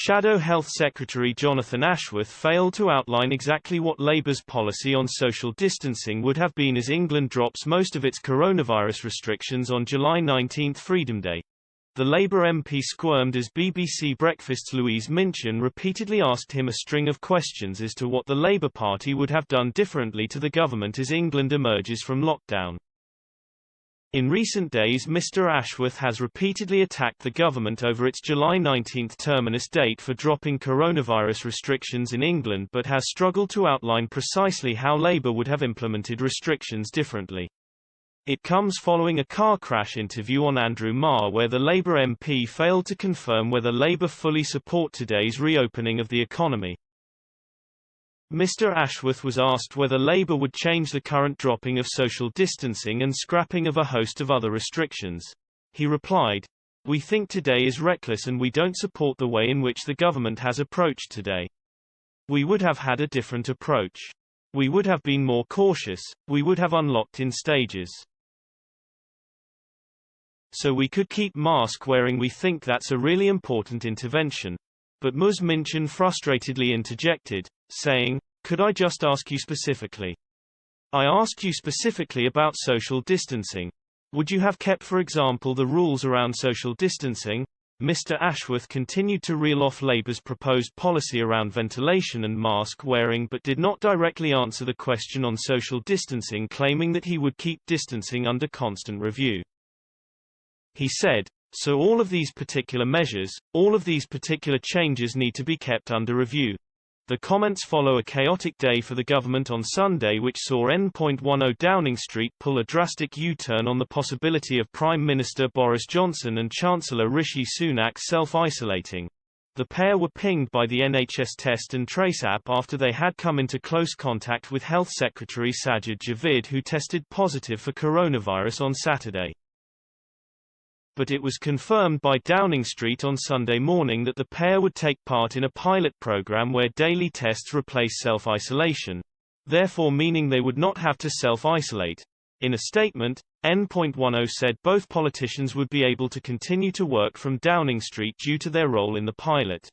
Shadow Health Secretary Jonathan Ashworth failed to outline exactly what Labour's policy on social distancing would have been as England drops most of its coronavirus restrictions on July 19, Freedom Day. The Labour MP squirmed as BBC Breakfast's Louise Minchin repeatedly asked him a string of questions as to what the Labour Party would have done differently to the government as England emerges from lockdown. In recent days, Mr. Ashworth has repeatedly attacked the government over its July 19 terminus date for dropping coronavirus restrictions in England, but has struggled to outline precisely how Labour would have implemented restrictions differently. It comes following a car crash interview on Andrew Marr where the Labour MP failed to confirm whether Labour fully support today's reopening of the economy. Mr. Ashworth was asked whether Labour would change the current dropping of social distancing and scrapping of a host of other restrictions. He replied, "We think today is reckless and we don't support the way in which the government has approached today. We would have had a different approach. We would have been more cautious, we would have unlocked in stages. So we could keep mask wearing. We think that's a really important intervention." But Ms. Minchin frustratedly interjected, saying, "Could I just ask you specifically? I asked you specifically about social distancing. Would you have kept, for example, the rules around social distancing?" Mr. Ashworth continued to reel off Labour's proposed policy around ventilation and mask wearing but did not directly answer the question on social distancing, claiming that he would keep distancing under constant review. He said, "So all of these particular measures, all of these particular changes need to be kept under review." The comments follow a chaotic day for the government on Sunday, which saw N.10 Downing Street pull a drastic U-turn on the possibility of Prime Minister Boris Johnson and Chancellor Rishi Sunak self-isolating. The pair were pinged by the NHS Test and Trace app after they had come into close contact with Health Secretary Sajid Javid, who tested positive for coronavirus on Saturday. But it was confirmed by Downing Street on Sunday morning that the pair would take part in a pilot program where daily tests replace self-isolation, therefore meaning they would not have to self-isolate. In a statement, N.10 said both politicians would be able to continue to work from Downing Street due to their role in the pilot.